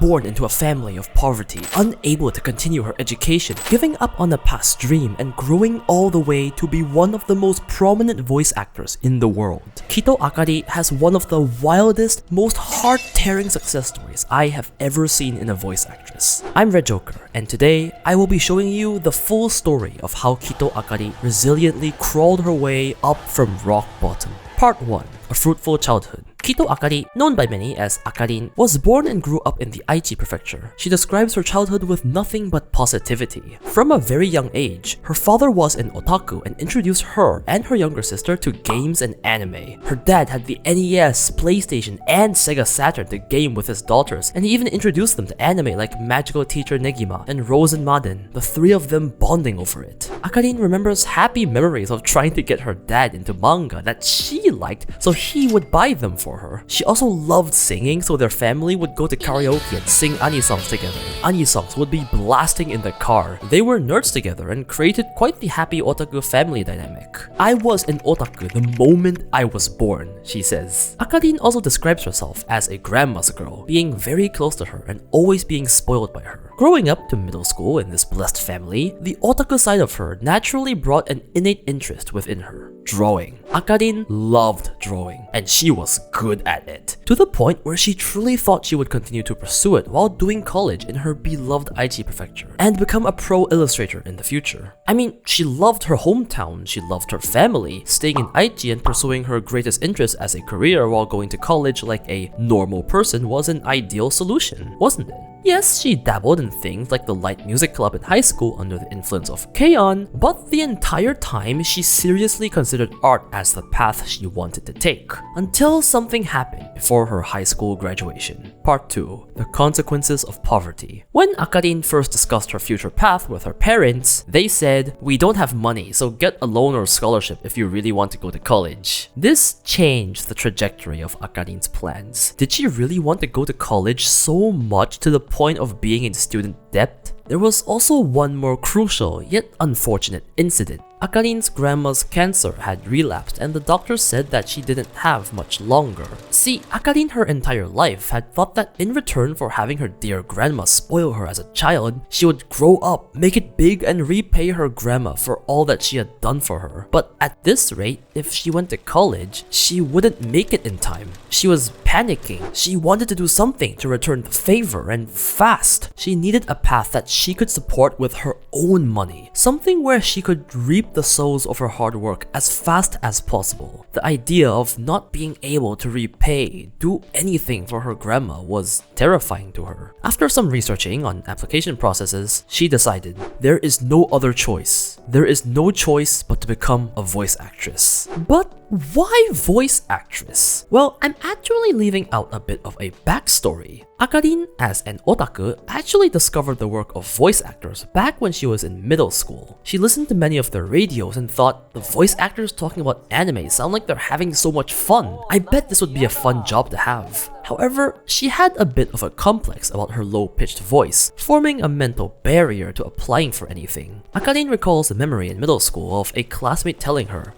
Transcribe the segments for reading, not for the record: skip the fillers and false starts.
born into a family of poverty, unable to continue her education, giving up on a past dream, and growing all the way to be one of the most prominent voice actors in the world. Kito Akari has one of the wildest, most heart-tearing success stories I have ever seen in a voice actress. I'm Red Joker, and today I will be showing you the full story of how Kito Akari resiliently crawled her way up from rock bottom. Part 1. A Fruitful Childhood. Kito Akari, known by many as Akarin, was born and grew up in the Aichi prefecture. She describes her childhood with nothing but positivity. From a very young age, her father was an otaku and introduced her and her younger sister to games and anime. Her dad had the NES, PlayStation, and Sega Saturn to game with his daughters, and he even introduced them to anime like Magical Teacher Negima and Rose and Maden, the three of them bonding over it. Akarin remembers happy memories of trying to get her dad into manga that she liked so he would buy them for her. She also loved singing, so their family would go to karaoke and sing Ani songs together. Ani songs would be blasting in the car. They were nerds together and created quite the happy otaku family dynamic. I was an otaku the moment I was born, she says. Akarin also describes herself as a grandma's girl, being very close to her and always being spoiled by her. Growing up to middle school in this blessed family, the otaku side of her naturally brought an innate interest within her. Drawing. Akarin loved drawing, and she was good at it, to the point where she truly thought she would continue to pursue it while doing college in her beloved Aichi prefecture, and become a pro illustrator in the future. I mean, she loved her hometown, she loved her family, staying in Aichi and pursuing her greatest interest as a career while going to college like a normal person was an ideal solution, wasn't it? Yes, she dabbled in things like the light music club in high school under the influence of K-On, but the entire time she seriously considered art as the path she wanted to take, until something happened before her high school graduation. Part 2. The Consequences of Poverty. When Akarin first discussed her future path with her parents, they said, "We don't have money, so get a loan or scholarship if you really want to go to college." This changed the trajectory of Akarin's plans. Did she really want to go to college so much to the point of being in student debt? There was also one more crucial yet unfortunate incident. Akarin's grandma's cancer had relapsed and the doctor said that she didn't have much longer. See, Akarin her entire life had thought that in return for having her dear grandma spoil her as a child, she would grow up, make it big, and repay her grandma for all that she had done for her. But at this rate, if she went to college, she wouldn't make it in time. She was panicking. She wanted to do something to return the favor, and fast. She needed a path that she could support with her own money, something where she could reap the souls of her hard work as fast as possible. The idea of not being able to repay, do anything for her grandma was terrifying to her. After some researching on application processes, she decided there is no other choice. There is no choice but to become a voice actress. But why voice actress? Well, I'm actually leaving out a bit of a backstory. Akarin, as an otaku, actually discovered the work of voice actors back when she was in middle school. She listened to many of their radios and thought, the voice actors talking about anime sound like they're having so much fun. I bet this would be a fun job to have. However, she had a bit of a complex about her low-pitched voice, forming a mental barrier to applying for anything. Akarin recalls a memory in middle school of a classmate telling her,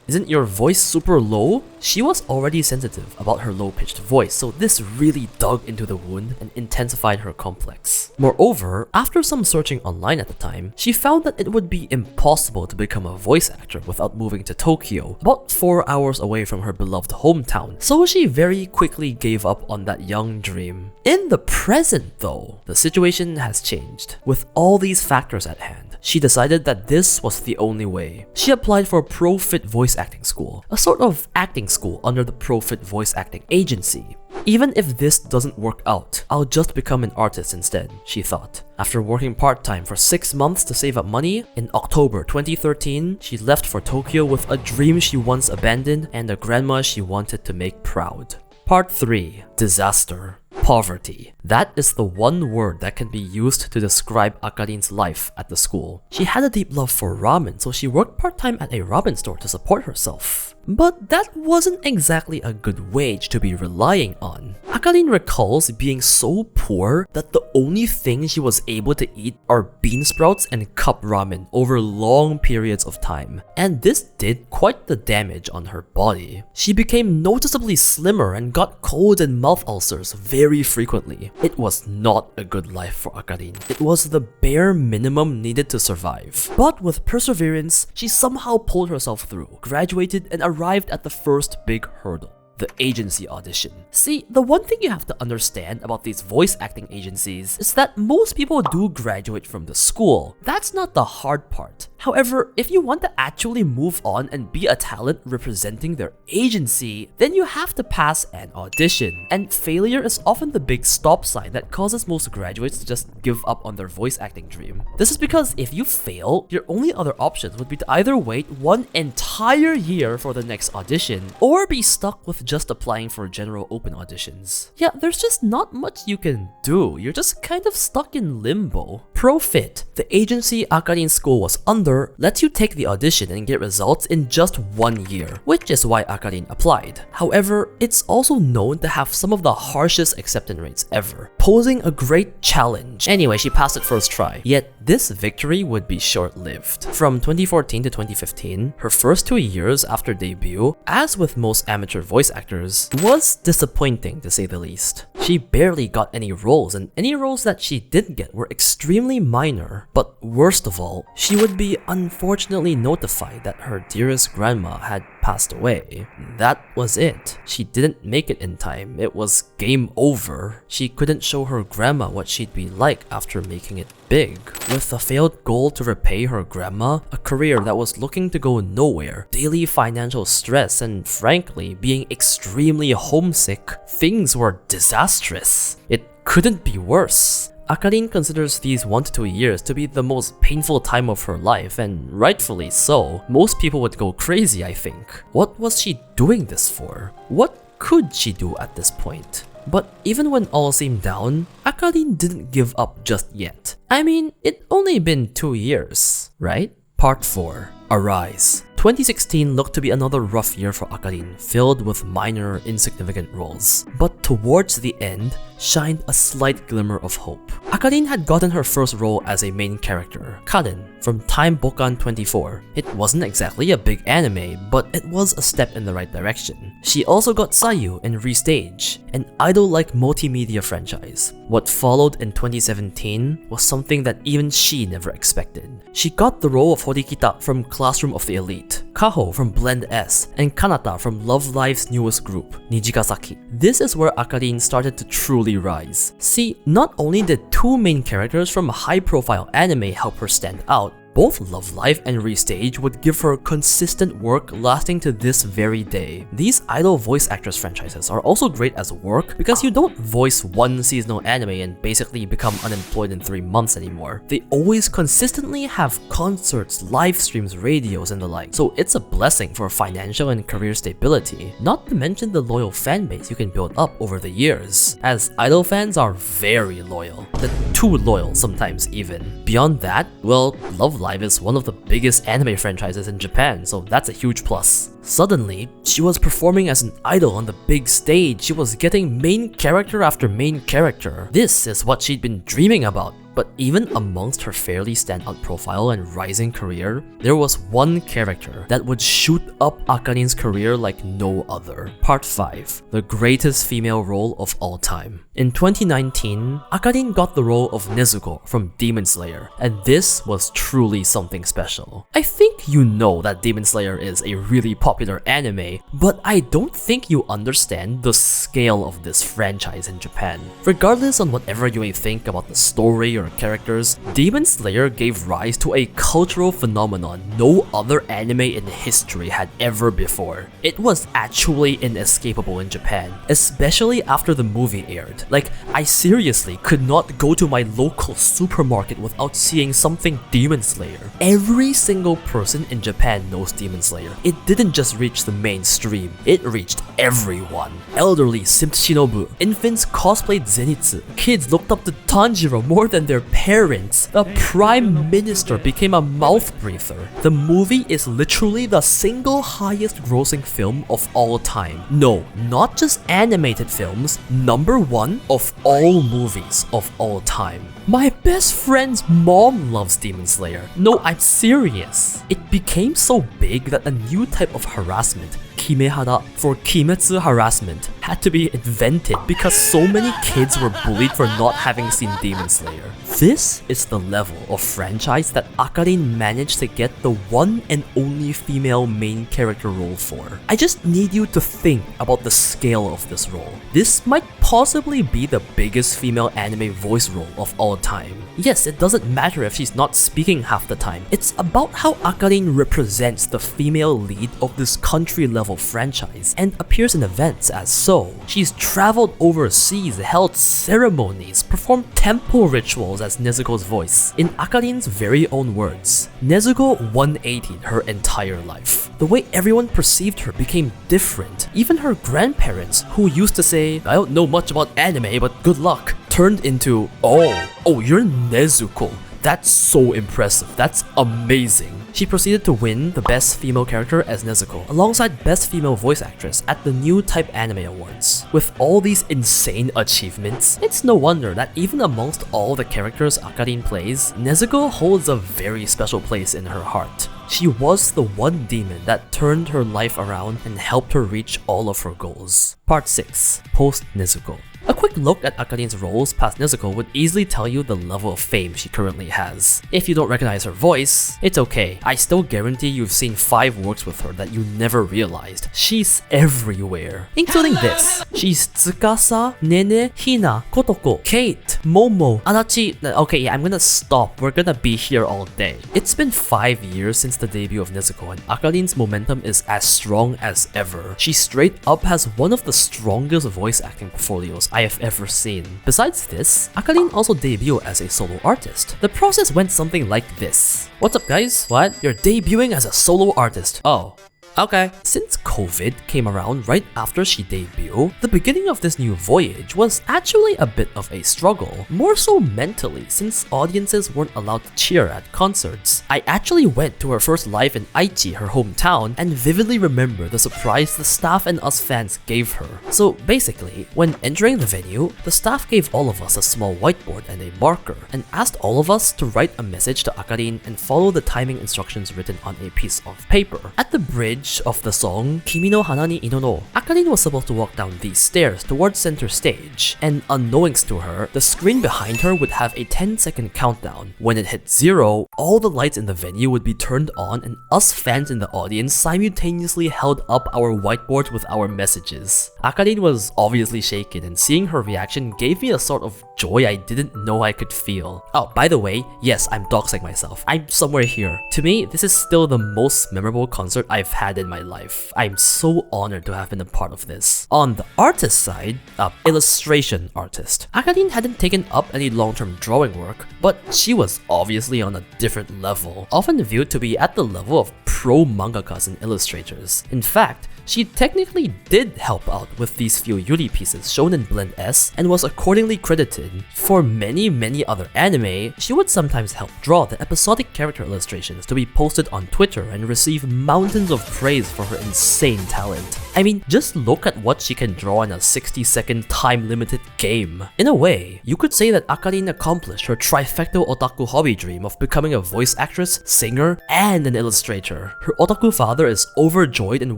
"Isn't your voice super low?" She was already sensitive about her low-pitched voice, so this really dug into the wound and intensified her complex. Moreover, after some searching online at the time, she found that it would be impossible to become a voice actor without moving to Tokyo, about 4 hours away from her beloved hometown, so she very quickly gave up on that young dream. In the present though, the situation has changed. With all these factors at hand, she decided that this was the only way. She applied for Profit Voice Acting School, a sort of acting school under the Profit Voice Acting Agency. Even if this doesn't work out, I'll just become an artist instead, she thought. After working part-time for 6 months to save up money, in October 2013, she left for Tokyo with a dream she once abandoned and a grandma she wanted to make proud. Part 3. Disaster. Poverty. That is the one word that can be used to describe Akarin's life at the school. She had a deep love for ramen, so she worked part-time at a ramen store to support herself. But that wasn't exactly a good wage to be relying on. Akarin recalls being so poor that the only thing she was able to eat are bean sprouts and cup ramen over long periods of time. And this did quite the damage on her body. She became noticeably slimmer and got cold and mouth ulcers very very frequently. It was not a good life for Akarin. It was the bare minimum needed to survive. But with perseverance, she somehow pulled herself through, graduated, and arrived at the first big hurdle: the agency audition. See, the one thing you have to understand about these voice acting agencies is that most people do graduate from the school. That's not the hard part. However, if you want to actually move on and be a talent representing their agency, then you have to pass an audition. And failure is often the big stop sign that causes most graduates to just give up on their voice acting dream. This is because if you fail, your only other options would be to either wait one entire year for the next audition, or be stuck with just applying for general open auditions. Yeah, there's just not much you can do. You're just kind of stuck in limbo. Profit: the agency Akarin school was under lets you take the audition and get results in just 1 year, which is why Akarin applied. However, it's also known to have some of the harshest acceptance rates ever, posing a great challenge. Anyway, she passed it first try. Yet this victory would be short-lived. From 2014 to 2015, her first 2 years after debut, as with most amateur voice actors, was disappointing to say the least. She barely got any roles, and any roles that she did get were extremely minor. But worst of all, she would be unfortunately notified that her dearest grandma had passed away. That was it. She didn't make it in time. It was game over. She couldn't show her grandma what she'd be like after making it big. With a failed goal to repay her grandma, a career that was looking to go nowhere, daily financial stress, and frankly, being extremely homesick, things were disastrous. It couldn't be worse. Akarin considers these 1 to 2 years to be the most painful time of her life, and rightfully so. Most people would go crazy, I think. What was she doing this for? What could she do at this point? But even when all seemed down, Akarin didn't give up just yet. I mean, it'd only been 2 years, right? Part 4. Arise. 2016 looked to be another rough year for Akarin, filled with minor, insignificant roles. But towards the end, shined a slight glimmer of hope. Akarin had gotten her first role as a main character, Karin, from Time Bokan 24. It wasn't exactly a big anime, but it was a step in the right direction. She also got seiyuu in Restage, an idol-like multimedia franchise. What followed in 2017 was something that even she never expected. She got the role of Horikita from Classroom of the Elite, Kaho from Blend S, and Kanata from Love Live's newest group, Nijigasaki. This is where Akarin started to truly rise. See, not only did 2 main characters from a high-profile anime help her stand out, both Love Live and Restage would give her consistent work lasting to this very day. These idol voice actress franchises are also great as work because you don't voice one seasonal anime and basically become unemployed in 3 months anymore. They always consistently have concerts, live streams, radios, and the like, so it's a blessing for financial and career stability. Not to mention the loyal fanbase you can build up over the years, as idol fans are very loyal. Too loyal sometimes even. Beyond that, well, Love Live is one of the biggest anime franchises in Japan, so that's a huge plus. Suddenly, she was performing as an idol on the big stage. She was getting main character after main character. This is what she'd been dreaming about. But even amongst her fairly standout profile and rising career, there was one character that would shoot up Akarin's career like no other. Part 5. The greatest female role of all time. In 2019, Akarin got the role of Nezuko from Demon Slayer, and this was truly something special. I think you know that Demon Slayer is a really popular anime, but I don't think you understand the scale of this franchise in Japan. Regardless on whatever you may think about the story or characters, Demon Slayer gave rise to a cultural phenomenon no other anime in history had ever before. It was actually inescapable in Japan, especially after the movie aired. Like, I seriously could not go to my local supermarket without seeing something Demon Slayer. Every single person in Japan knows Demon Slayer. It didn't just reach the mainstream, it reached everyone. Elderly simped Shinobu, infants cosplayed Zenitsu, kids looked up to Tanjiro more than their parents. The Prime Minister became a mouth breather. The movie is literally the single highest grossing film of all time. No, not just animated films, #1 of all movies of all time. My best friend's mom loves Demon Slayer. No, I'm serious. It became so big that a new type of harassment, Himehara for Kimetsu harassment had to be invented because so many kids were bullied for not having seen Demon Slayer. This is the level of franchise that Akarin managed to get the one and only female main character role for. I just need you to think about the scale of this role. This might possibly be the biggest female anime voice role of all time. Yes, it doesn't matter if she's not speaking half the time. It's about how Akarin represents the female lead of this country-level franchise and appears in events as so. She's traveled overseas, held ceremonies, performed temple rituals as Nezuko's voice. In Akarin's very own words, Nezuko 180'd her entire life. The way everyone perceived her became different. Even her grandparents, who used to say, "I don't know much about anime, but good luck," turned into, oh, you're Nezuko. That's so impressive. That's amazing. She proceeded to win the Best Female Character as Nezuko, alongside Best Female Voice Actress at the New Type Anime Awards. With all these insane achievements, it's no wonder that even amongst all the characters Akarin plays, Nezuko holds a very special place in her heart. She was the one demon that turned her life around and helped her reach all of her goals. Part 6. Post Nezuko. A quick look at Akarin's roles past Nezuko would easily tell you the level of fame she currently has. If you don't recognize her voice, it's okay. I still guarantee you've seen 5 works with her that you never realized. She's everywhere, including this. She's Tsukasa, Nene, Hina, Kotoko, Kate, Momo, Adachi. Okay, yeah, I'm gonna stop. We're gonna be here all day. It's been 5 years since the debut of Nezuko and Akarin's momentum is as strong as ever. She straight up has one of the strongest voice acting portfolios I have ever seen. Besides this, Akarin also debuted as a solo artist. The process went something like this. What's up guys? What? You're debuting as a solo artist. Oh. Okay. Since COVID came around right after she debuted, the beginning of this new voyage was actually a bit of a struggle, more so mentally since audiences weren't allowed to cheer at concerts. I actually went to her first live in Aichi, her hometown, and vividly remember the surprise the staff and us fans gave her. So basically, when entering the venue, the staff gave all of us a small whiteboard and a marker, and asked all of us to write a message to Akarin and follow the timing instructions written on a piece of paper. At the bridge of the song Kimi no Hana ni Inono, Akarin was supposed to walk down these stairs towards center stage, and unknowingst to her, the screen behind her would have a 10-second countdown. When it hit 0, all the lights in the venue would be turned on and us fans in the audience simultaneously held up our whiteboards with our messages. Akarin was obviously shaken, and seeing her reaction gave me a sort of joy I didn't know I could feel. Oh, by the way, yes, I'm doxing myself. I'm somewhere here. To me, this is still the most memorable concert I've had in my life. I'm so honored to have been a part of this. On the artist side, illustration artist. Akarin hadn't taken up any long-term drawing work, but she was obviously on a different level, often viewed to be at the level of pro mangakas and illustrators. In fact, she technically did help out with these few Yuri pieces shown in Blend S and was accordingly credited. For many other anime, she would sometimes help draw the episodic character illustrations to be posted on Twitter and receive mountains of praise for her insane talent. I mean, just look at what she can draw in a 60-second time-limited game. In a way, you could say that Akarin accomplished her trifecta otaku hobby dream of becoming a voice actress, singer, and an illustrator. Her otaku father is overjoyed and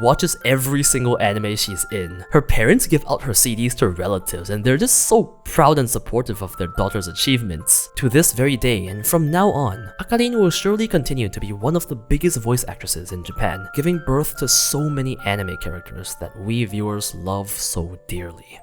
watches every single anime she's in. Her parents give out her CDs to relatives and they're just so proud and supportive of their daughter's achievements. To this very day and from now on, Akarin will surely continue to be one of the biggest voice actresses in Japan, giving birth to so many anime characters that we viewers love so dearly.